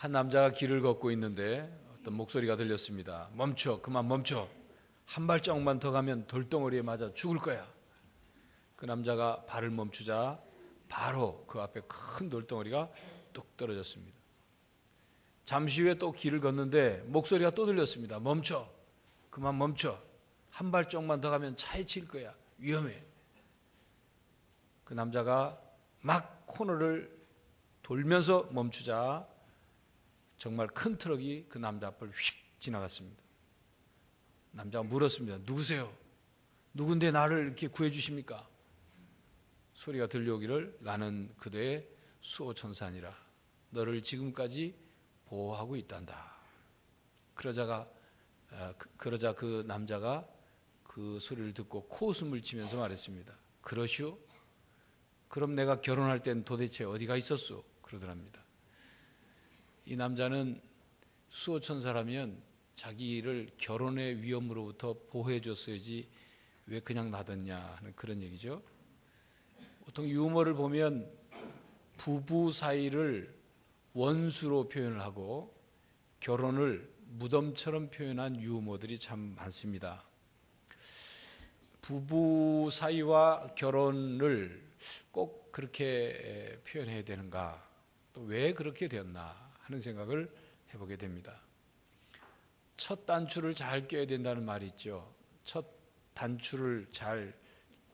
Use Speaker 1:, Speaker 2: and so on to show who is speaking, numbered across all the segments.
Speaker 1: 한 남자가 길을 걷고 있는데 어떤 목소리가 들렸습니다. 멈춰, 그만 멈춰. 한 발짝만 더 가면 돌덩어리에 맞아 죽을 거야. 그 남자가 발을 멈추자 바로 그 앞에 큰 돌덩어리가 뚝 떨어졌습니다. 잠시 후에 또 길을 걷는데 목소리가 또 들렸습니다. 멈춰, 그만 멈춰. 한 발짝만 더 가면 차에 칠 거야. 위험해. 그 남자가 막 코너를 돌면서 멈추자 정말 큰 트럭이 그 남자 앞을 휙 지나갔습니다. 남자가 물었습니다. 누구세요? 누군데 나를 이렇게 구해주십니까? 소리가 들려오기를 나는 그대의 수호천사니라. 너를 지금까지 보호하고 있단다. 그러자 그 남자가 그 소리를 듣고 코웃음을 치면서 말했습니다. 그러시오? 그럼 내가 결혼할 땐 도대체 어디가 있었소? 그러더랍니다. 이 남자는 수호천사라면 자기를 결혼의 위험으로부터 보호해 줬어야지 왜 그냥 놔뒀냐 하는 그런 얘기죠. 보통 유머를 보면 부부 사이를 원수로 표현을 하고 결혼을 무덤처럼 표현한 유머들이 참 많습니다. 부부 사이와 결혼을 꼭 그렇게 표현해야 되는가, 또 왜 그렇게 되었나 하는 생각을 해보게 됩니다. 첫 단추를 잘 껴야 된다는 말이 있죠. 첫 단추를 잘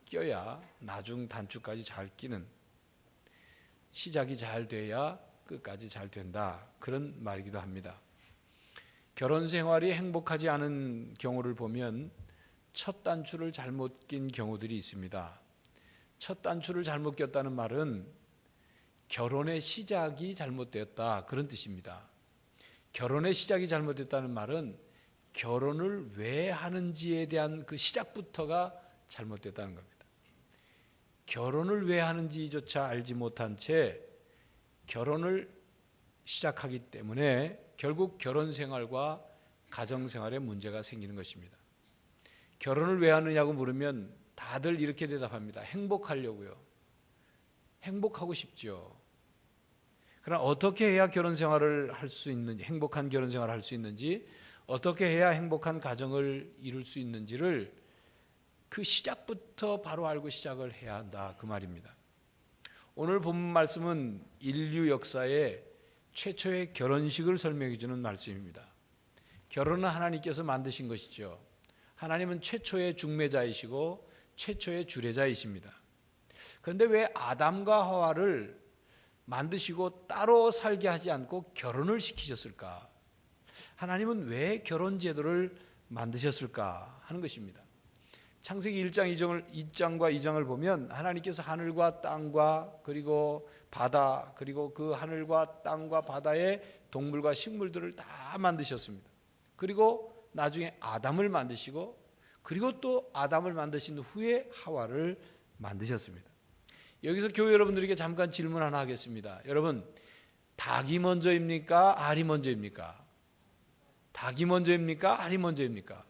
Speaker 1: 껴야 나중 단추까지 잘 끼는, 시작이 잘 돼야 끝까지 잘 된다, 그런 말이기도 합니다. 결혼 생활이 행복하지 않은 경우를 보면 첫 단추를 잘못 낀 경우들이 있습니다. 첫 단추를 잘못 꼈다는 말은 결혼의 시작이 잘못되었다, 그런 뜻입니다. 결혼의 시작이 잘못됐다는 말은 결혼을 왜 하는지에 대한 그 시작부터가 잘못됐다는 겁니다. 결혼을 왜 하는지조차 알지 못한 채 결혼을 시작하기 때문에 결국 결혼 생활과 가정 생활에 문제가 생기는 것입니다. 결혼을 왜 하느냐고 물으면 다들 이렇게 대답합니다. 행복하려고요. 행복하고 싶죠. 그러나 어떻게 해야 결혼 생활을 할 수 있는지, 행복한 결혼 생활을 할 수 있는지, 어떻게 해야 행복한 가정을 이룰 수 있는지를 그 시작부터 바로 알고 시작을 해야 한다, 그 말입니다. 오늘 본 말씀은 인류 역사의 최초의 결혼식을 설명해 주는 말씀입니다. 결혼은 하나님께서 만드신 것이죠. 하나님은 최초의 중매자이시고 최초의 주례자이십니다. 그런데 왜 아담과 하와를 만드시고 따로 살게 하지 않고 결혼을 시키셨을까? 하나님은 왜 결혼 제도를 만드셨을까 하는 것입니다. 창세기 1장과 2장을 보면 하나님께서 하늘과 땅과 그리고 바다, 그리고 그 하늘과 땅과 바다의 동물과 식물들을 다 만드셨습니다. 그리고 나중에 아담을 만드시고, 그리고 또 아담을 만드신 후에 하와를 만드셨습니다. 여기서 교회 여러분들에게 잠깐 질문 하나 하겠습니다. 여러분, 닭이 먼저입니까? 알이 먼저입니까? 닭이 먼저입니까? 알이 먼저입니까?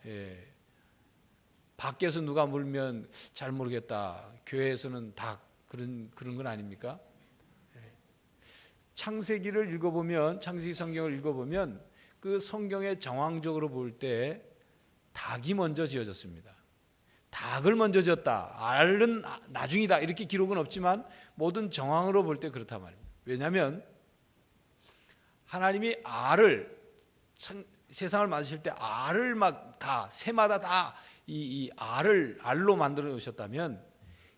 Speaker 1: 예. 밖에서 누가 물면 잘 모르겠다, 교회에서는 닭, 그런 건 아닙니까? 예. 창세기를 읽어보면, 창세기 성경을 읽어보면 그 성경에 정황적으로 볼 때 닭이 먼저 지어졌습니다. 닭을 먼저 지었다, 알은 나중이다, 이렇게 기록은 없지만 모든 정황으로 볼 때 그렇단 말입니다. 왜냐하면 하나님이 알을, 세상을 만드실 때 알을 막 다, 새마다 다 이 알로 만들어 놓으셨다면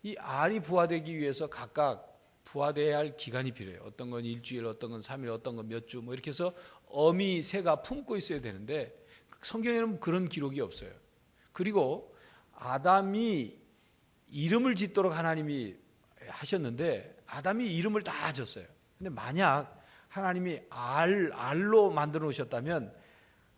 Speaker 1: 이 알이 부화되기 위해서 각각 부화되어야 할 기간이 필요해요. 어떤 건 일주일, 어떤 건 3일, 어떤 건 몇 주, 뭐 이렇게 해서 어미 새가 품고 있어야 되는데 성경에는 그런 기록이 없어요. 그리고 아담이 이름을 짓도록 하나님이 하셨는데 아담이 이름을 다 졌어요. 근데 만약 하나님이 알로 만들어 놓으셨다면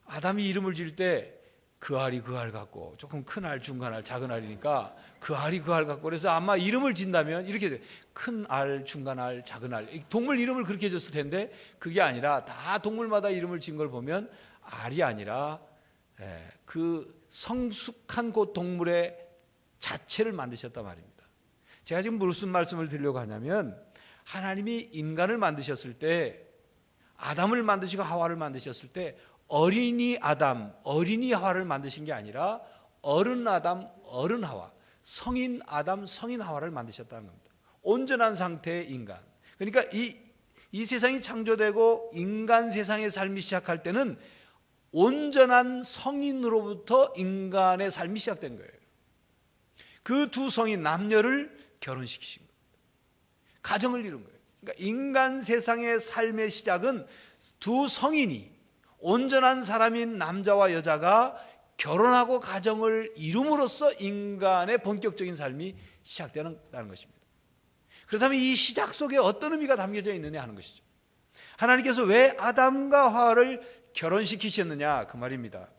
Speaker 1: 아담이 이름을 지을 때 그 알이 그 알 같고, 조금 큰 알, 중간 알, 작은 알이니까 그 알이 그 알 같고, 그래서 아마 이름을 짓는다면 이렇게 돼. 큰 알, 중간 알, 작은 알. 동물 이름을 그렇게 졌을 텐데 그게 아니라 다 동물마다 이름을 지은 걸 보면 알이 아니라 그 성숙한 그 동물의 자체를 만드셨단 말입니다. 제가 지금 무슨 말씀을 드리려고 하냐면 하나님이 인간을 만드셨을 때 아담을 만드시고 하와를 만드셨을 때 어린이 아담, 어린이 하와를 만드신 게 아니라 어른 아담, 어른 하와, 성인 아담, 성인 하와를 만드셨다는 겁니다. 온전한 상태의 인간. 그러니까 이 세상이 창조되고 인간 세상의 삶이 시작할 때는 온전한 성인으로부터 인간의 삶이 시작된 거예요. 그 두 성인 남녀를 결혼시키신 거예요. 가정을 이룬 거예요. 그러니까 인간 세상의 삶의 시작은 두 성인이 온전한 사람인 남자와 여자가 결혼하고 가정을 이룸으로써 인간의 본격적인 삶이 시작되는 것입니다. 그렇다면 이 시작 속에 어떤 의미가 담겨져 있느냐 하는 것이죠. 하나님께서 왜 아담과 하와를 결혼시키셨느냐 그 말입니다.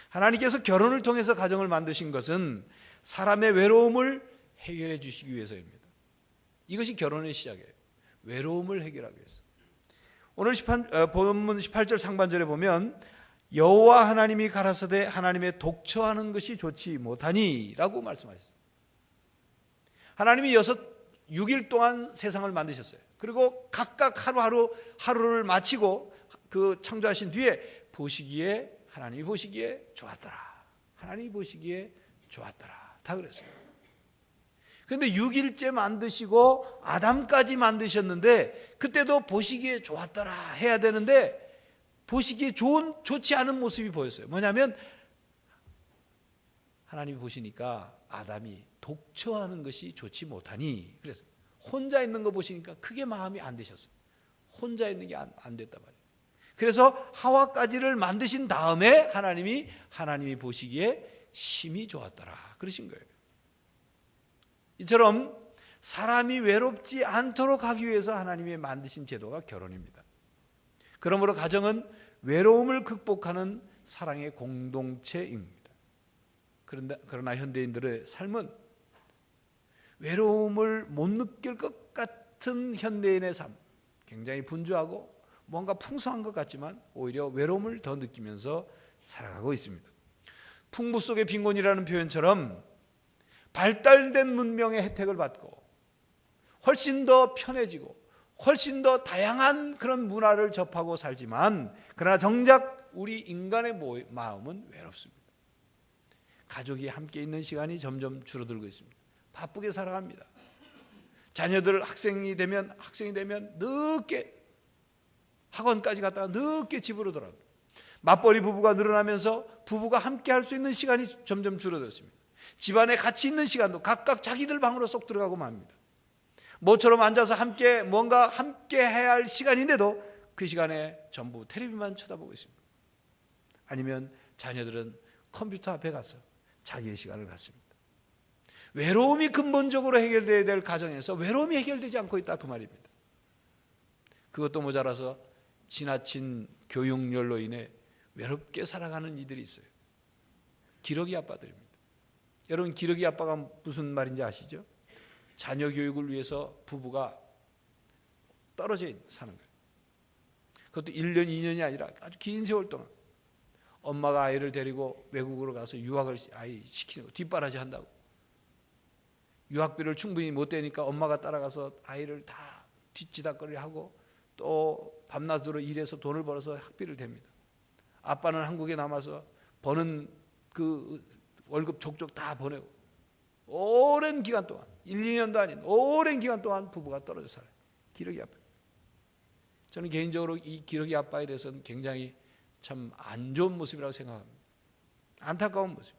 Speaker 1: 하나님께서 결혼을 통해서 가정을 만드신 것은 사람의 외로움을 해결해 주시기 위해서입니다. 이것이 결혼의 시작이에요. 외로움을 해결하기 위해서. 오늘 본문 18절 상반절에 보면 여호와 하나님이 가라사대 하나님의 독처하는 것이 좋지 못하니 라고 말씀하셨어요. 하나님이 6일 동안 세상을 만드셨어요. 그리고 각각 하루를 마치고 그 창조하신 뒤에 보시기에 하나님이 보시기에 좋았더라. 하나님이 보시기에 좋았더라. 다 그랬어요. 그런데 6일째 만드시고 아담까지 만드셨는데 그때도 보시기에 좋았더라 해야 되는데 보시기에 좋지 않은 모습이 보였어요. 뭐냐면 하나님이 보시니까 아담이 독처하는 것이 좋지 못하니 그래서 혼자 있는 거 보시니까 크게 마음이 안 드셨어요. 혼자 있는 게 안 됐단 말이에요. 그래서 하와까지를 만드신 다음에 하나님이 보시기에 심히 좋았더라 그러신 거예요. 이처럼 사람이 외롭지 않도록 하기 위해서 하나님이 만드신 제도가 결혼입니다. 그러므로 가정은 외로움을 극복하는 사랑의 공동체입니다. 그러나 현대인들의 삶은 외로움을 못 느낄 것 같은 현대인의 삶, 굉장히 분주하고 뭔가 풍성한 것 같지만 오히려 외로움을 더 느끼면서 살아가고 있습니다. 풍부 속의 빈곤이라는 표현처럼 발달된 문명의 혜택을 받고 훨씬 더 편해지고 훨씬 더 다양한 그런 문화를 접하고 살지만 그러나 정작 우리 인간의 마음은 외롭습니다. 가족이 함께 있는 시간이 점점 줄어들고 있습니다. 바쁘게 살아갑니다. 자녀들 학생이 되면 늦게 학원까지 갔다가 늦게 집으로 돌아옵니다. 맞벌이 부부가 늘어나면서 부부가 함께 할 수 있는 시간이 점점 줄어들었습니다. 집안에 같이 있는 시간도 각각 자기들 방으로 쏙 들어가고 맙니다. 모처럼 앉아서 뭔가 함께 해야 할 시간인데도 그 시간에 전부 텔레비만 쳐다보고 있습니다. 아니면 자녀들은 컴퓨터 앞에 가서 자기의 시간을 갖습니다. 외로움이 근본적으로 해결되어야 될 가정에서 외로움이 해결되지 않고 있다 그 말입니다. 그것도 모자라서 지나친 교육열로 인해 외롭게 살아가는 이들이 있어요. 기러기 아빠들입니다. 여러분 기러기 아빠가 무슨 말인지 아시죠? 자녀 교육을 위해서 부부가 떨어져 사는 거예요. 그것도 1년, 2년이 아니라 아주 긴 세월 동안 엄마가 아이를 데리고 외국으로 가서 유학을 아이 시키는 거 뒷바라지 한다고. 유학비를 충분히 못 대니까 엄마가 따라가서 아이를 다 뒷지닥거리 하고 또 밤낮으로 일해서 돈을 벌어서 학비를 댑니다. 아빠는 한국에 남아서 버는 그 월급 족족 다 보내고 오랜 기간 동안 1, 2년도 아닌 오랜 기간 동안 부부가 떨어져 살아요. 기러기 아빠. 저는 개인적으로 이 기러기 아빠에 대해서는 굉장히 참 안 좋은 모습이라고 생각합니다. 안타까운 모습.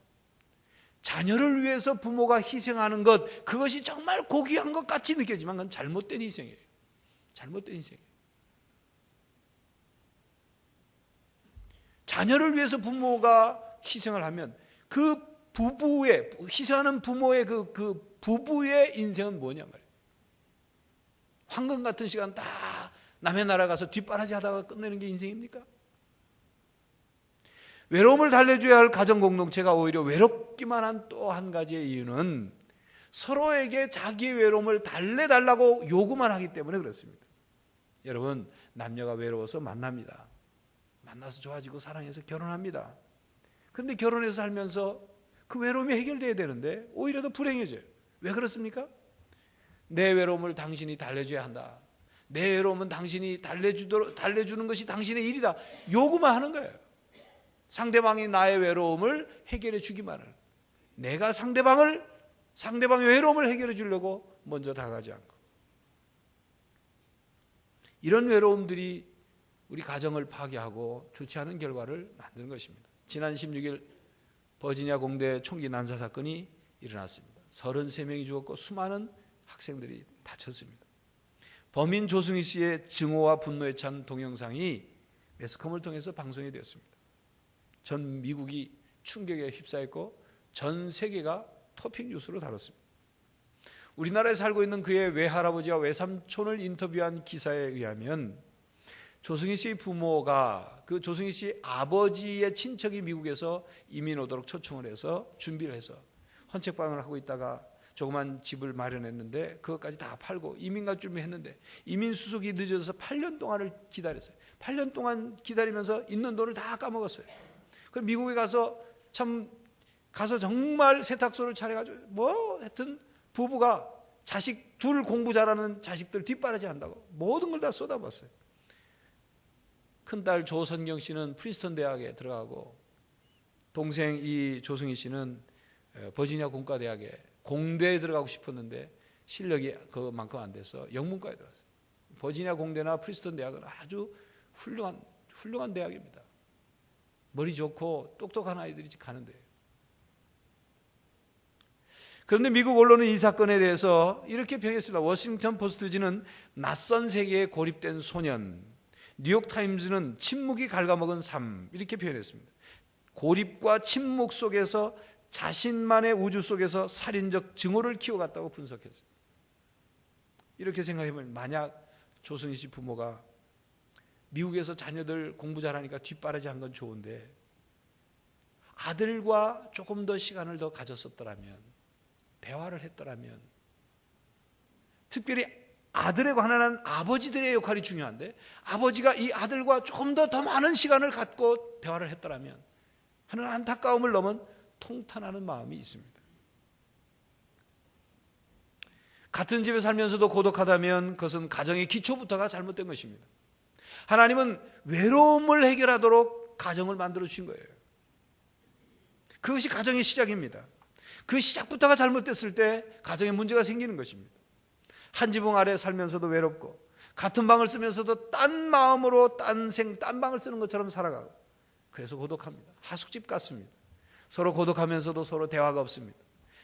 Speaker 1: 자녀를 위해서 부모가 희생하는 것, 그것이 정말 고귀한 것 같이 느껴지만 그건 잘못된 희생이에요. 잘못된 희생이에요. 자녀를 위해서 부모가 희생을 하면 그 부부의 희생하는 부모의 그 부부의 인생은 뭐냐 말이에요. 황금 같은 시간 다 남의 나라 가서 뒷바라지 하다가 끝내는 게 인생입니까? 외로움을 달래줘야 할 가정 공동체가 오히려 외롭기만 한 또 한 가지의 이유는 서로에게 자기의 외로움을 달래달라고 요구만 하기 때문에 그렇습니다. 여러분 남녀가 외로워서 만납니다. 만나서 좋아지고 사랑해서 결혼합니다. 그런데 결혼해서 살면서 그 외로움이 해결돼야 되는데 오히려 더 불행해져요. 왜 그렇습니까? 내 외로움을 당신이 달래줘야 한다. 내 외로움은 당신이 달래주는 것이 당신의 일이다. 요구만 하는 거예요. 상대방이 나의 외로움을 해결해 주기만 을. 내가 상대방의 외로움을 해결해 주려고 먼저 다가가지 않고. 이런 외로움들이 우리 가정을 파괴하고 좋지 않은 결과를 만드는 것입니다. 지난 16일 버지니아 공대 총기 난사 사건이 일어났습니다. 33명이 죽었고 수많은 학생들이 다쳤습니다. 범인 조승희 씨의 증오와 분노에 찬 동영상이 매스컴을 통해서 방송이 되었습니다. 전 미국이 충격에 휩싸였고 전 세계가 토픽 뉴스로 다뤘습니다. 우리나라에 살고 있는 그의 외할아버지와 외삼촌을 인터뷰한 기사에 의하면 조승희 씨 부모가 그 조승희 씨 아버지의 친척이 미국에서 이민 오도록 초청을 해서 준비를 해서 헌책방을 하고 있다가 조그만 집을 마련했는데 그것까지 다 팔고 이민 갈 준비했는데 이민 수속이 늦어져서 8년 동안을 기다렸어요. 8년 동안 기다리면서 있는 돈을 다 까먹었어요. 그럼 미국에 가서 정말 세탁소를 차려가지고 하여튼 부부가 자식 둘 공부 잘하는 자식들 뒷바라지 한다고 모든 걸 다 쏟아봤어요. 큰딸 조선경 씨는 프린스턴 대학에 들어가고 동생 이 조승희 씨는 버지니아 공과대학에 공대에 들어가고 싶었는데 실력이 그만큼 안 돼서 영문과에 들어갔어요. 버지니아 공대나 프린스턴 대학은 아주 훌륭한 대학입니다. 머리 좋고 똑똑한 아이들이 가는 데예요. 그런데 미국 언론은 이 사건에 대해서 이렇게 평했습니다. 워싱턴 포스트지는 낯선 세계에 고립된 소년, 뉴욕타임즈는 침묵이 갉아먹은 삶 이렇게 표현했습니다. 고립과 침묵 속에서 자신만의 우주 속에서 살인적 증오를 키워갔다고 분석했어요. 이렇게 생각해보면 만약 조승희 씨 부모가 미국에서 자녀들 공부 잘하니까 뒷바라지 한 건 좋은데 아들과 조금 더 시간을 더 가졌었더라면, 대화를 했더라면, 특별히 아들에 관한 아버지들의 역할이 중요한데 아버지가 이 아들과 조금 더 많은 시간을 갖고 대화를 했더라면 하는 안타까움을 넘은 통탄하는 마음이 있습니다. 같은 집에 살면서도 고독하다면 그것은 가정의 기초부터가 잘못된 것입니다. 하나님은 외로움을 해결하도록 가정을 만들어 주신 거예요. 그것이 가정의 시작입니다. 그 시작부터가 잘못됐을 때 가정에 문제가 생기는 것입니다. 한 지붕 아래 살면서도 외롭고 같은 방을 쓰면서도 딴 마음으로 딴 방을 쓰는 것처럼 살아가고 그래서 고독합니다. 하숙집 같습니다. 서로 고독하면서도 서로 대화가 없습니다.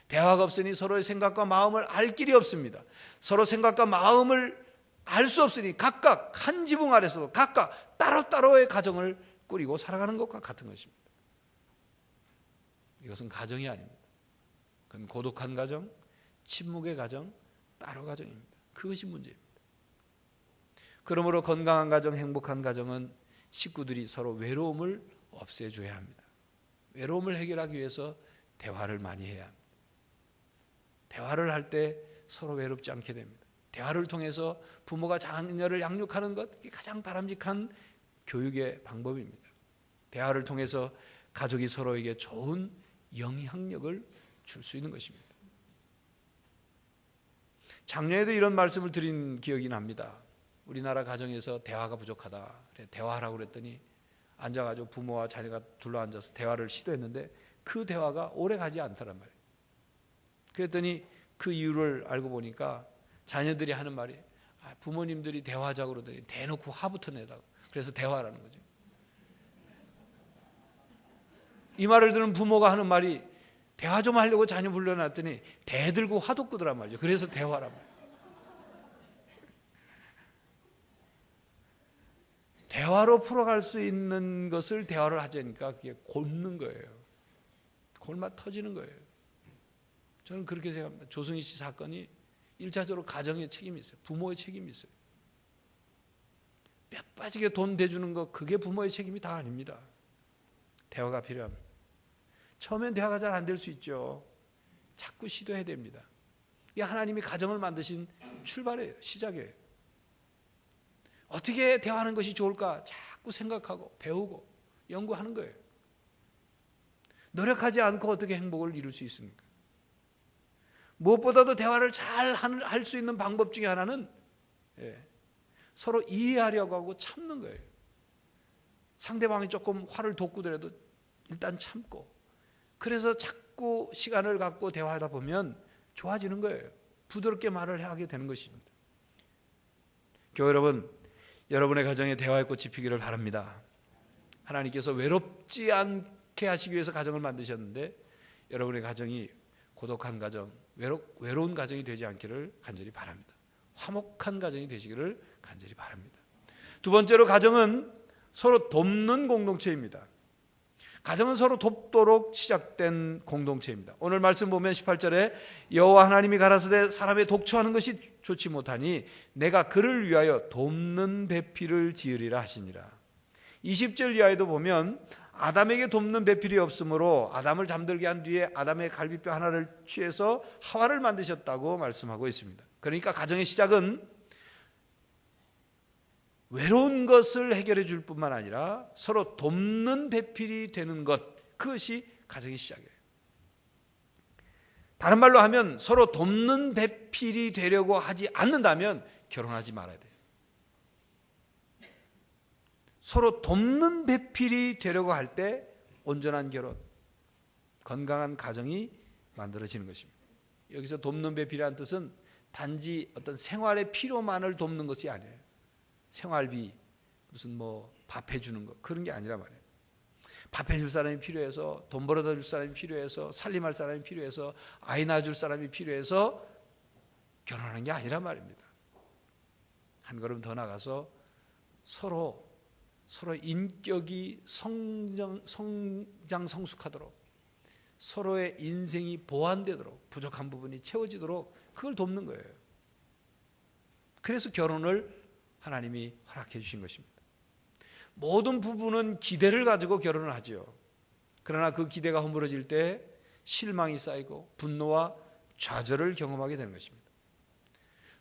Speaker 1: 대화가 없으니 서로의 생각과 마음을 알 길이 없습니다. 서로 생각과 마음을 알 수 없으니 각각 한 지붕 아래서도 각각 따로따로의 가정을 꾸리고 살아가는 것과 같은 것입니다. 이것은 가정이 아닙니다. 그건 고독한 가정, 침묵의 가정, 따로 가정입니다. 그것이 문제입니다. 그러므로 건강한 가정, 행복한 가정은 식구들이 서로 외로움을 없애줘야 합니다. 외로움을 해결하기 위해서 대화를 많이 해야 합니다. 대화를 할 때 서로 외롭지 않게 됩니다. 대화를 통해서 부모가 자녀를 양육하는 것, 이게 가장 바람직한 교육의 방법입니다. 대화를 통해서 가족이 서로에게 좋은 영향력을 줄 수 있는 것입니다. 작년에도 이런 말씀을 드린 기억이 납니다. 우리나라 가정에서 대화가 부족하다. 대화하라고 그랬더니 앉아가지고 부모와 자녀가 둘러앉아서 대화를 시도했는데 그 대화가 오래 가지 않더란 말이에요. 그랬더니 그 이유를 알고 보니까 자녀들이 하는 말이 부모님들이 대화하자고 그러더니 대놓고 화부터 내다고. 그래서 대화라는 거죠. 이 말을 들은 부모가 하는 말이 대화 좀 하려고 자녀 불러놨더니 대들고 화도 끄더란 말이죠. 그래서 대화란 말이에요. 대화로 풀어갈 수 있는 것을 대화를 하자니까 그게 곪는 거예요. 골마 터지는 거예요. 저는 그렇게 생각합니다. 조승희 씨 사건이 1차적으로 가정의 책임이 있어요. 부모의 책임이 있어요. 뼈 빠지게 돈 대주는 거 그게 부모의 책임이 다 아닙니다. 대화가 필요합니다. 처음엔 대화가 잘 안 될 수 있죠. 자꾸 시도해야 됩니다. 이게 하나님이 가정을 만드신 출발이에요. 시작이에요. 어떻게 대화하는 것이 좋을까 자꾸 생각하고 배우고 연구하는 거예요. 노력하지 않고 어떻게 행복을 이룰 수 있습니까? 무엇보다도 대화를 잘 할 수 있는 방법 중에 하나는 서로 이해하려고 하고 참는 거예요. 상대방이 조금 화를 돋구더라도 일단 참고, 그래서 자꾸 시간을 갖고 대화하다 보면 좋아지는 거예요. 부드럽게 말을 하게 되는 것입니다. 교회 여러분, 여러분의 가정에 대화의 꽃이 피기를 바랍니다. 하나님께서 외롭지 않게 하시기 위해서 가정을 만드셨는데 여러분의 가정이 고독한 가정, 외로운 가정이 되지 않기를 간절히 바랍니다. 화목한 가정이 되시기를 간절히 바랍니다. 두 번째로, 가정은 서로 돕는 공동체입니다. 가정은 서로 돕도록 시작된 공동체입니다. 오늘 말씀 보면 18절에 여호와 하나님이 가라사대 사람의 독초하는 것이 좋지 못하니 내가 그를 위하여 돕는 배필을 지으리라 하시니라. 20절 이하에도 보면 아담에게 돕는 배필이 없으므로 아담을 잠들게 한 뒤에 아담의 갈비뼈 하나를 취해서 하와를 만드셨다고 말씀하고 있습니다. 그러니까 가정의 시작은 외로운 것을 해결해 줄 뿐만 아니라 서로 돕는 배필이 되는 것, 그것이 가정의 시작이에요. 다른 말로 하면 서로 돕는 배필이 되려고 하지 않는다면 결혼하지 말아야 돼요. 서로 돕는 배필이 되려고 할 때 온전한 결혼, 건강한 가정이 만들어지는 것입니다. 여기서 돕는 배필이라는 뜻은 단지 어떤 생활의 필요만을 돕는 것이 아니에요. 생활비, 무슨 밥 해주는 거, 그런 게 아니라 말이에요. 밥 해줄 사람이 필요해서, 돈 벌어다 줄 사람이 필요해서, 살림할 사람이 필요해서, 아이 낳아줄 사람이 필요해서 결혼하는 게 아니란 말입니다. 한 걸음 더 나가서 서로 인격이 성장 성숙하도록, 서로의 인생이 보완되도록, 부족한 부분이 채워지도록 그걸 돕는 거예요. 그래서 결혼을 하나님이 허락해 주신 것입니다. 모든 부부는 기대를 가지고 결혼을 하죠. 그러나 그 기대가 허물어질 때 실망이 쌓이고 분노와 좌절을 경험하게 되는 것입니다.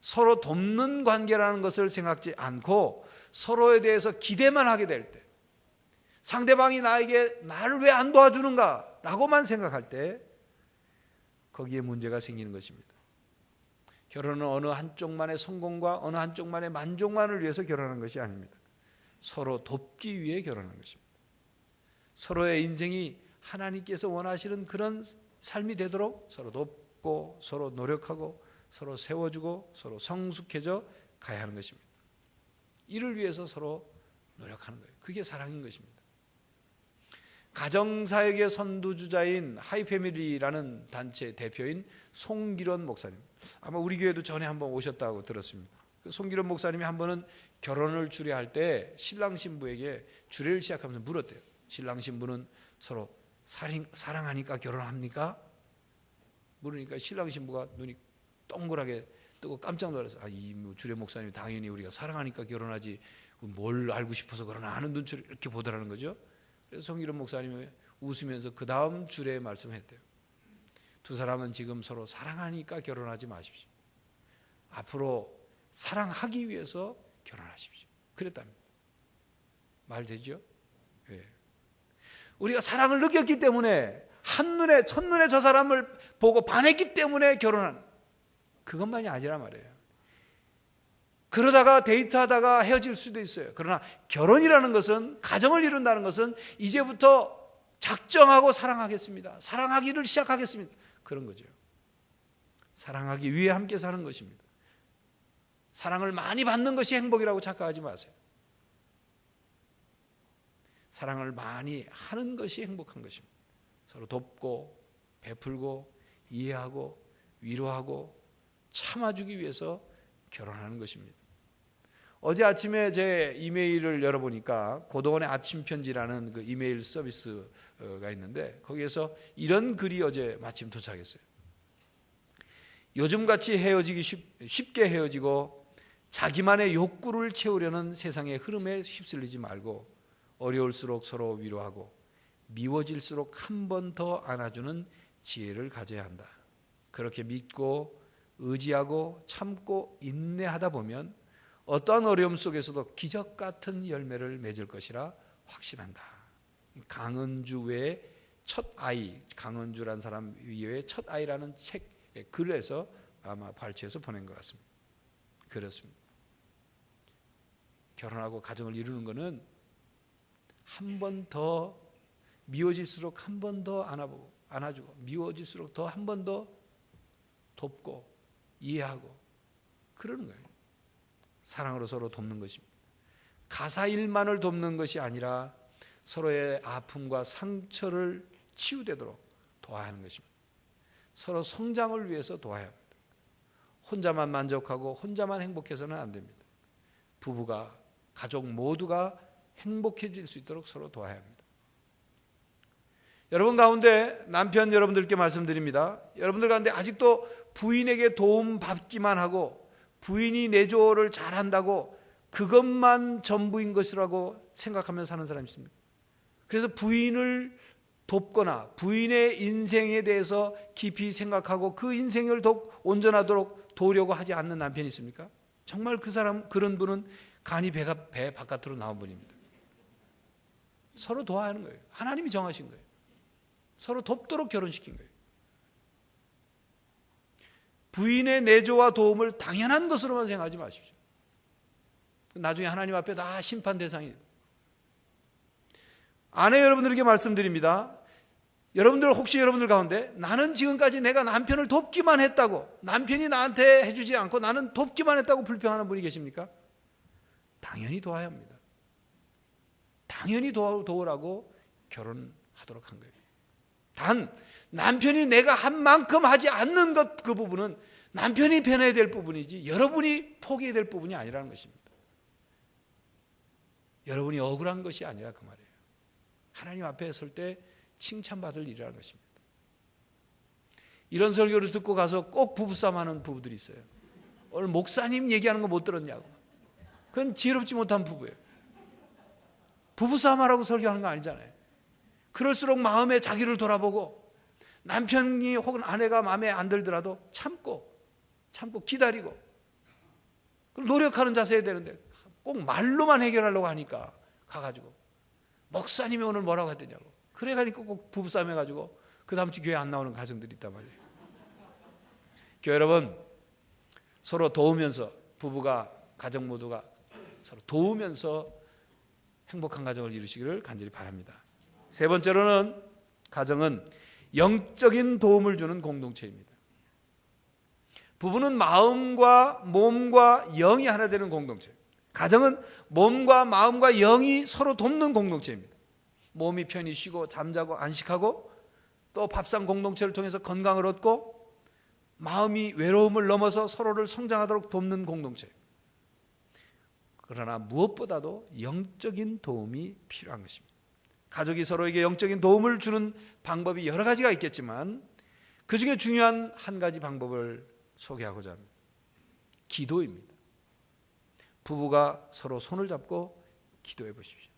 Speaker 1: 서로 돕는 관계라는 것을 생각지 않고 서로에 대해서 기대만 하게 될 때, 상대방이 나에게 나를 왜 안 도와주는가 라고만 생각할 때 거기에 문제가 생기는 것입니다. 결혼은 어느 한쪽만의 성공과 어느 한쪽만의 만족만을 위해서 결혼하는 것이 아닙니다. 서로 돕기 위해 결혼하는 것입니다. 서로의 인생이 하나님께서 원하시는 그런 삶이 되도록 서로 돕고 서로 노력하고 서로 세워주고 서로 성숙해져 가야 하는 것입니다. 이를 위해서 서로 노력하는 거예요. 그게 사랑인 것입니다. 가정사역의 선두주자인 하이패밀리라는 단체 대표인 송기론 목사님, 아마 우리 교회도 전에 한번 오셨다고 들었습니다. 송기론 목사님이 한 번은 결혼을 주례할 때 신랑 신부에게 주례를 시작하면서 물었대요. 신랑 신부는 서로 사랑하니까 결혼합니까? 물으니까 신랑 신부가 눈이 동그랗게 뜨고 깜짝 놀라서, 이 주례 목사님이 당연히 우리가 사랑하니까 결혼하지 뭘 알고 싶어서 그러나 하는 눈치를 이렇게 보더라는 거죠. 그래서 송기론 목사님이 웃으면서 그 다음 주례에 말씀했대요. 두 사람은 지금 서로 사랑하니까 결혼하지 마십시오. 앞으로 사랑하기 위해서 결혼하십시오. 그랬답니다. 말 되죠? 네. 우리가 사랑을 느꼈기 때문에 한눈에 첫눈에 저 사람을 보고 반했기 때문에 결혼한, 그것만이 아니란 말이에요. 그러다가 데이트하다가 헤어질 수도 있어요. 그러나 결혼이라는 것은, 가정을 이룬다는 것은 이제부터 작정하고 사랑하겠습니다, 사랑하기를 시작하겠습니다, 그런 거죠. 사랑하기 위해 함께 사는 것입니다. 사랑을 많이 받는 것이 행복이라고 착각하지 마세요. 사랑을 많이 하는 것이 행복한 것입니다. 서로 돕고 베풀고 이해하고 위로하고 참아주기 위해서 결혼하는 것입니다. 어제 아침에 제 이메일을 열어보니까 고도원의 아침 편지라는 그 이메일 서비스가 있는데 거기에서 이런 글이 어제 마침 도착했어요. 요즘같이 헤어지기 쉽게 헤어지고 자기만의 욕구를 채우려는 세상의 흐름에 휩쓸리지 말고 어려울수록 서로 위로하고 미워질수록 한 번 더 안아주는 지혜를 가져야 한다. 그렇게 믿고 의지하고 참고 인내하다 보면 어떠한 어려움 속에서도 기적 같은 열매를 맺을 것이라 확신한다. 강은주 외에 첫 아이, 강은주라는 사람 위에 첫 아이라는 책 글에서 아마 발췌해서 보낸 것 같습니다. 그렇습니다. 결혼하고 가정을 이루는 것은 한 번 더 미워질수록 한 번 더 안아주고 미워질수록 더 한 번 더 돕고 이해하고 그러는 거예요. 사랑으로 서로 돕는 것입니다. 가사일만을 돕는 것이 아니라 서로의 아픔과 상처를 치유되도록 도와야 하는 것입니다. 서로 성장을 위해서 도와야 합니다. 혼자만 만족하고 혼자만 행복해서는 안 됩니다. 부부가 가족 모두가 행복해질 수 있도록 서로 도와야 합니다. 여러분 가운데 남편 여러분들께 말씀드립니다. 여러분들 가운데 아직도 부인에게 도움 받기만 하고 부인이 내조를 잘한다고 그것만 전부인 것이라고 생각하며 사는 사람이 있습니다. 그래서 부인을 돕거나 부인의 인생에 대해서 깊이 생각하고 그 인생을 더욱 온전하도록 도우려고 하지 않는 남편이 있습니까? 정말 그런 분은 간이 배 바깥으로 나온 분입니다. 서로 도와야 하는 거예요. 하나님이 정하신 거예요. 서로 돕도록 결혼시킨 거예요. 부인의 내조와 도움을 당연한 것으로만 생각하지 마십시오. 나중에 하나님 앞에 다 심판 대상이에요. 아내 여러분들에게 말씀드립니다. 혹시 여러분들 가운데 나는 지금까지 내가 남편을 돕기만 했다고, 남편이 나한테 해주지 않고 나는 돕기만 했다고 불평하는 분이 계십니까? 당연히 도와야 합니다. 당연히 도우라고 결혼하도록 한 거예요. 단 남편이 내가 한 만큼 하지 않는 그 부분은 남편이 변해야 될 부분이지 여러분이 포기해야 될 부분이 아니라는 것입니다. 여러분이 억울한 것이 아니라 그 말이에요. 하나님 앞에 설 때 칭찬받을 일이라는 것입니다. 이런 설교를 듣고 가서 꼭 부부싸움하는 부부들이 있어요. 오늘 목사님 얘기하는 거 못 들었냐고. 그건 지혜롭지 못한 부부예요. 부부싸움하라고 설교하는 거 아니잖아요. 그럴수록 마음에 자기를 돌아보고 남편이 혹은 아내가 마음에 안 들더라도 참고 기다리고 노력하는 자세야 되는데 꼭 말로만 해결하려고 하니까 가가지고 목사님이 오늘 뭐라고 했더냐고. 그래 가니까 꼭 부부싸움 해가지고 그 다음 주 교회 안 나오는 가정들이 있단 말이에요. 교회 여러분, 서로 도우면서 부부가 가정 모두가 서로 도우면서 행복한 가정을 이루시기를 간절히 바랍니다. 세 번째로는 가정은 영적인 도움을 주는 공동체입니다. 부부는 마음과 몸과 영이 하나 되는 공동체. 가정은 몸과 마음과 영이 서로 돕는 공동체입니다. 몸이 편히 쉬고 잠자고 안식하고 또 밥상 공동체를 통해서 건강을 얻고 마음이 외로움을 넘어서 서로를 성장하도록 돕는 공동체. 그러나 무엇보다도 영적인 도움이 필요한 것입니다. 가족이 서로에게 영적인 도움을 주는 방법이 여러 가지가 있겠지만 그중에 중요한 한 가지 방법을 소개하고자 합니다. 기도입니다. 부부가 서로 손을 잡고 기도해 보십시오.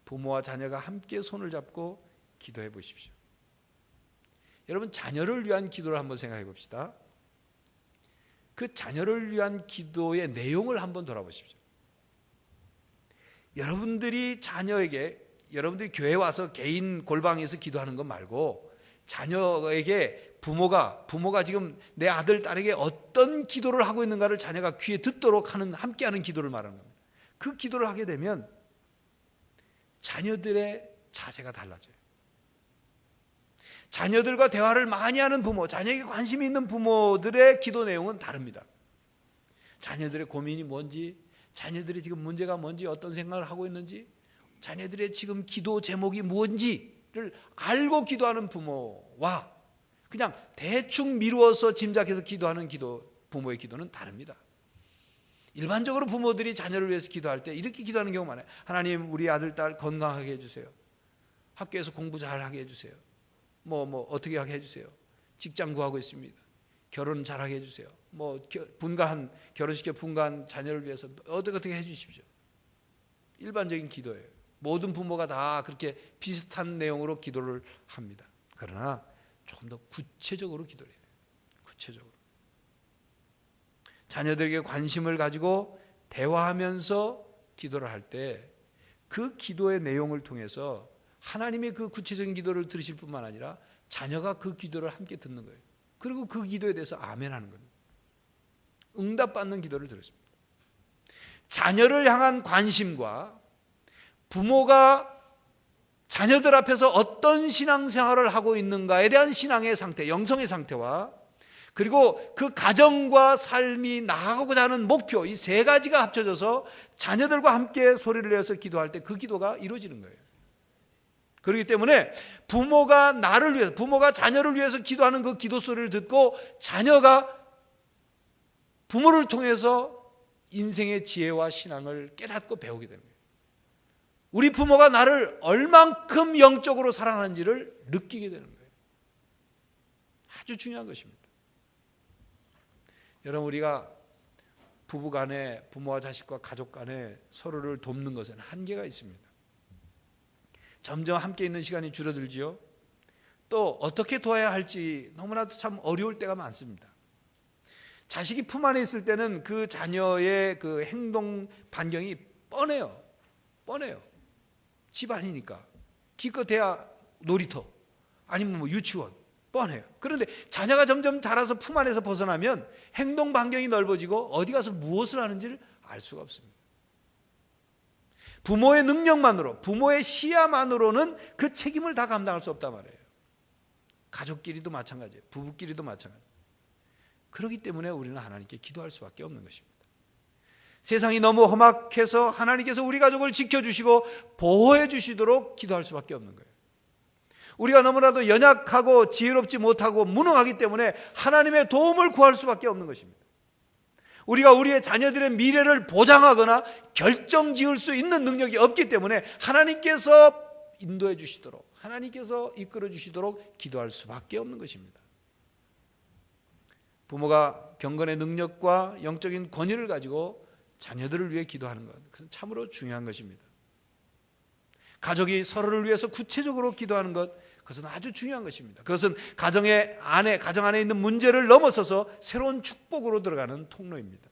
Speaker 1: 부모와 자녀가 함께 손을 잡고 기도해 보십시오. 여러분, 자녀를 위한 기도를 한번 생각해 봅시다. 그 자녀를 위한 기도의 내용을 한번 돌아보십시오. 여러분들이 교회 와서 개인 골방에서 기도하는 것 말고 자녀에게 부모가 지금 내 아들 딸에게 어떤 기도를 하고 있는가를 자녀가 귀에 듣도록 하는 함께하는 기도를 말하는 겁니다. 그 기도를 하게 되면 자녀들의 자세가 달라져요. 자녀들과 대화를 많이 하는 부모, 자녀에게 관심이 있는 부모들의 기도 내용은 다릅니다. 자녀들의 고민이 뭔지, 자녀들이 지금 문제가 뭔지, 어떤 생각을 하고 있는지, 자녀들의 지금 기도 제목이 뭔지를 알고 기도하는 부모와 그냥 대충 미루어서 짐작해서 기도하는 부모의 기도는 다릅니다. 일반적으로 부모들이 자녀를 위해서 기도할 때 이렇게 기도하는 경우가 많아요. 하나님, 우리 아들 딸 건강하게 해주세요. 학교에서 공부 잘하게 해주세요. 어떻게 하게 해주세요. 직장 구하고 있습니다. 결혼 잘하게 해주세요. 결혼시켜 분가한 자녀를 위해서 어떻게 해주십시오. 일반적인 기도예요. 모든 부모가 다 그렇게 비슷한 내용으로 기도를 합니다. 그러나 조금 더 구체적으로 기도를 해야 돼요. 구체적으로. 자녀들에게 관심을 가지고 대화하면서 기도를 할 때 그 기도의 내용을 통해서 하나님의 그 구체적인 기도를 들으실 뿐만 아니라 자녀가 그 기도를 함께 듣는 거예요. 그리고 그 기도에 대해서 아멘 하는 겁니다. 응답받는 기도를 들었습니다. 자녀를 향한 관심과 부모가 자녀들 앞에서 어떤 신앙생활을 하고 있는가에 대한 신앙의 상태, 영성의 상태와 그리고 그 가정과 삶이 나아가고자 하는 목표, 이 세 가지가 합쳐져서 자녀들과 함께 소리를 내어서 기도할 때 그 기도가 이루어지는 거예요. 그렇기 때문에 부모가 나를 위해서, 부모가 자녀를 위해서 기도하는 그 기도 소리를 듣고 자녀가 부모를 통해서 인생의 지혜와 신앙을 깨닫고 배우게 됩니다. 우리 부모가 나를 얼만큼 영적으로 사랑하는지를 느끼게 되는 거예요. 아주 중요한 것입니다. 여러분, 우리가 부부 간에, 부모와 자식과 가족 간에 서로를 돕는 것에는 한계가 있습니다. 점점 함께 있는 시간이 줄어들지요. 또 어떻게 도와야 할지 너무나도 참 어려울 때가 많습니다. 자식이 품 안에 있을 때는 그 자녀의 그 행동 반경이 뻔해요. 집안이니까. 기껏해야 놀이터 아니면 뭐 유치원, 뻔해요. 그런데 자녀가 점점 자라서 품 안에서 벗어나면 행동 반경이 넓어지고 어디 가서 무엇을 하는지를 알 수가 없습니다. 부모의 능력만으로, 부모의 시야만으로는 그 책임을 다 감당할 수 없단 말이에요. 가족끼리도 마찬가지예요. 부부끼리도 마찬가지예요. 그렇기 때문에 우리는 하나님께 기도할 수밖에 없는 것입니다. 세상이 너무 험악해서 하나님께서 우리 가족을 지켜주시고 보호해 주시도록 기도할 수밖에 없는 거예요. 우리가 너무나도 연약하고 지혜롭지 못하고 무능하기 때문에 하나님의 도움을 구할 수밖에 없는 것입니다. 우리가 우리의 자녀들의 미래를 보장하거나 결정지을 수 있는 능력이 없기 때문에 하나님께서 인도해 주시도록, 하나님께서 이끌어 주시도록 기도할 수밖에 없는 것입니다. 부모가 경건의 능력과 영적인 권위를 가지고 자녀들을 위해 기도하는 것, 그것은 참으로 중요한 것입니다. 가족이 서로를 위해서 구체적으로 기도하는 것, 그것은 아주 중요한 것입니다. 그것은 가정 안에 있는 문제를 넘어서서 새로운 축복으로 들어가는 통로입니다.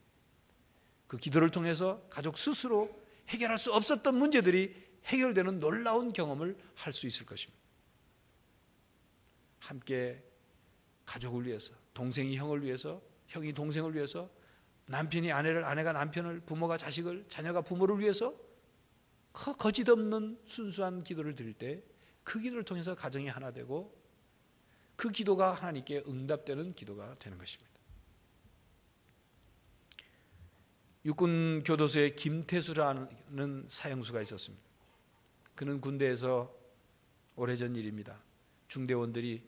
Speaker 1: 그 기도를 통해서 가족 스스로 해결할 수 없었던 문제들이 해결되는 놀라운 경험을 할 수 있을 것입니다. 함께 가족을 위해서, 동생이 형을 위해서, 형이 동생을 위해서, 남편이 아내를, 아내가 남편을, 부모가 자식을, 자녀가 부모를 위해서 거짓없는 순수한 기도를 드릴 때 그 기도를 통해서 가정이 하나 되고 그 기도가 하나님께 응답되는 기도가 되는 것입니다. 육군 교도소에 김태수라는 사형수가 있었습니다. 그는 군대에서 오래전 일입니다. 중대원들이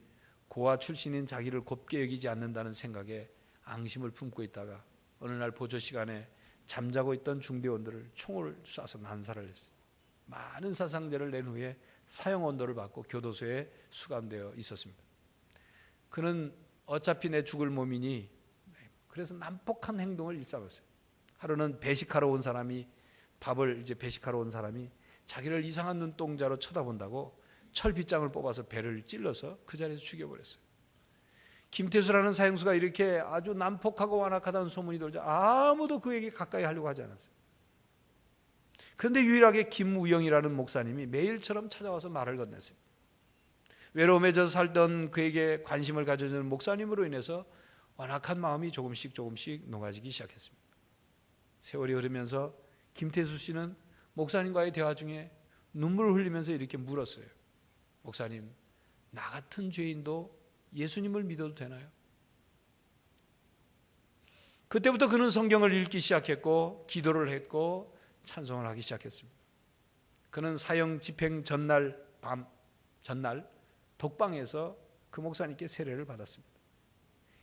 Speaker 1: 고아 출신인 자기를 곱게 여기지 않는다는 생각에 앙심을 품고 있다가 어느 날 보조 시간에 잠자고 있던 중대원들을 총을 쏴서 난사를 했어요. 많은 사상자를 낸 후에 사형 언도를 받고 교도소에 수감되어 있었습니다. 그는 어차피 내 죽을 몸이니, 그래서 난폭한 행동을 일삼았어요. 하루는 배식하러 온 사람이, 밥을 이제 배식하러 온 사람이 자기를 이상한 눈동자로 쳐다본다고 철빗장을 뽑아서 배를 찔러서 그 자리에서 죽여버렸어요. 김태수라는 사형수가 이렇게 아주 난폭하고 완악하다는 소문이 돌자 아무도 그에게 가까이 하려고 하지 않았어요. 그런데 유일하게 김우영이라는 목사님이 매일처럼 찾아와서 말을 건넸어요. 외로움에 젖어 살던 그에게 관심을 가져주는 목사님으로 인해서 완악한 마음이 조금씩 녹아지기 시작했습니다. 세월이 흐르면서 김태수 씨는 목사님과의 대화 중에 눈물을 흘리면서 이렇게 물었어요. 목사님, 나 같은 죄인도 예수님을 믿어도 되나요? 그때부터 그는 성경을 읽기 시작했고 기도를 했고 찬송을 하기 시작했습니다. 그는 사형 집행 전날 독방에서 그 목사님께 세례를 받았습니다.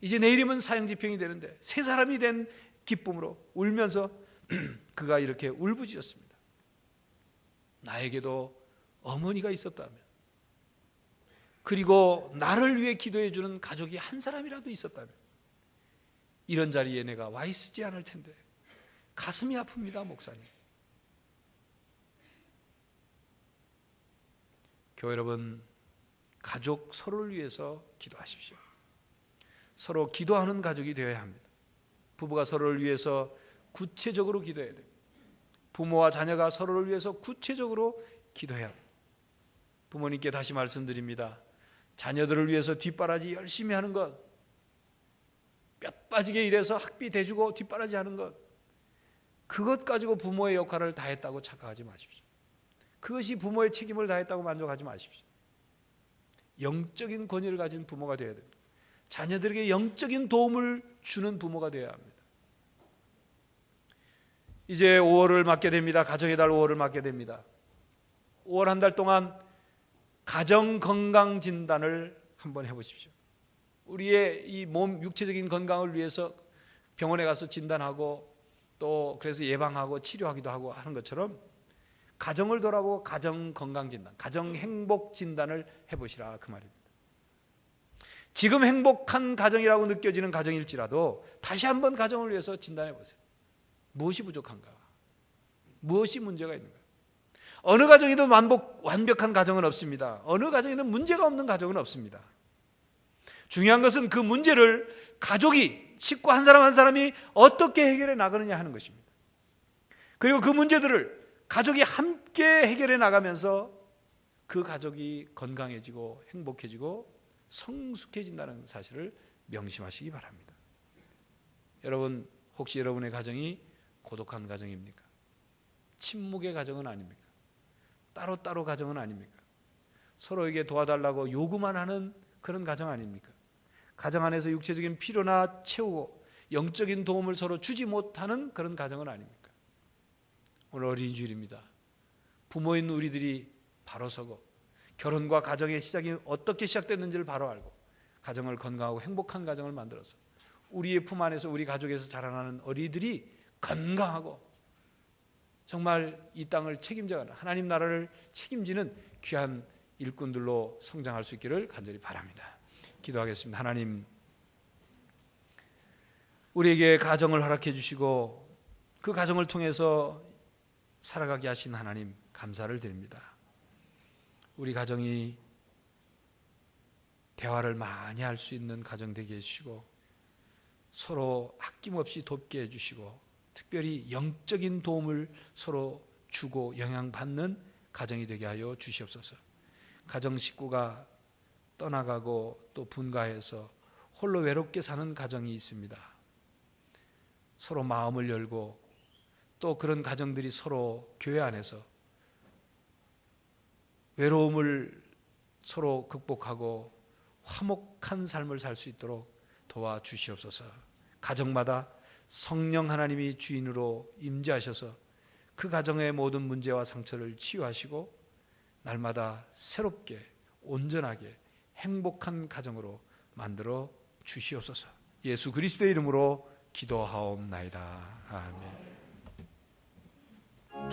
Speaker 1: 이제 내일이면 사형 집행이 되는데 새 사람이 된 기쁨으로 울면서 그가 이렇게 울부짖었습니다. 나에게도 어머니가 있었다면, 그리고 나를 위해 기도해 주는 가족이 한 사람이라도 있었다면 이런 자리에 내가 와 있지 않을 텐데 가슴이 아픕니다. 목사님. 교회 여러분, 가족 서로를 위해서 기도하십시오. 서로 기도하는 가족이 되어야 합니다. 부부가 서로를 위해서 구체적으로 기도해야 됩니다. 부모와 자녀가 서로를 위해서 구체적으로 기도해야 합니다. 부모님께 다시 말씀드립니다. 자녀들을 위해서 뒷바라지 열심히 하는 것, 뼈 빠지게 일해서 학비 대주고 뒷바라지 하는 것, 그것 가지고 부모의 역할을 다했다고 착각하지 마십시오. 그것이 부모의 책임을 다했다고 만족하지 마십시오. 영적인 권위를 가진 부모가 되어야 됩니다. 자녀들에게 영적인 도움을 주는 부모가 되어야 합니다. 이제 5월을 맞게 됩니다. 가정의 달 5월을 맞게 됩니다. 5월 한 달 동안 가정건강진단을 한번 해보십시오. 우리의 이 몸 육체적인 건강을 위해서 병원에 가서 진단하고 또 그래서 예방하고 치료하기도 하고 하는 것처럼 가정을 돌아보고 가정건강진단, 가정행복진단을 해보시라 그 말입니다. 지금 행복한 가정이라고 느껴지는 가정일지라도 다시 한번 가정을 위해서 진단해 보세요. 무엇이 부족한가? 무엇이 문제가 있는가? 어느 가정이든 완벽한 가정은 없습니다. 어느 가정이든 문제가 없는 가정은 없습니다. 중요한 것은 그 문제를 가족이, 식구 한 사람 한 사람이 어떻게 해결해 나가느냐 하는 것입니다. 그리고 그 문제들을 가족이 함께 해결해 나가면서 그 가족이 건강해지고 행복해지고 성숙해진다는 사실을 명심하시기 바랍니다. 여러분, 혹시 여러분의 가정이 고독한 가정입니까? 침묵의 가정은 아닙니까? 따로따로 가정은 아닙니까? 서로에게 도와달라고 요구만 하는 그런 가정 아닙니까? 가정 안에서 육체적인 필요나 채우고 영적인 도움을 서로 주지 못하는 그런 가정은 아닙니까? 오늘 어린이주일입니다. 부모인 우리들이 바로 서고 결혼과 가정의 시작이 어떻게 시작됐는지를 바로 알고 가정을 건강하고 행복한 가정을 만들어서 우리의 품 안에서 우리 가족에서 자라나는 어린이들이 건강하고 정말 이 땅을 책임져가는 하나님 나라를 책임지는 귀한 일꾼들로 성장할 수 있기를 간절히 바랍니다. 기도하겠습니다. 하나님, 우리에게 가정을 허락해 주시고 그 가정을 통해서 살아가게 하신 하나님 감사를 드립니다. 우리 가정이 대화를 많이 할 수 있는 가정 되게 해주시고 서로 아낌없이 돕게 해주시고 특별히 영적인 도움을 서로 주고 영향받는 가정이 되게 하여 주시옵소서. 가정 식구가 떠나가고 또 분가해서 홀로 외롭게 사는 가정이 있습니다. 서로 마음을 열고 또 그런 가정들이 서로 교회 안에서 외로움을 서로 극복하고 화목한 삶을 살 수 있도록 도와주시옵소서. 가정마다 성령 하나님이 주인으로 임재하셔서 그 가정의 모든 문제와 상처를 치유하시고 날마다 새롭게 온전하게 행복한 가정으로 만들어 주시옵소서. 예수 그리스도의 이름으로 기도하옵나이다. 아멘.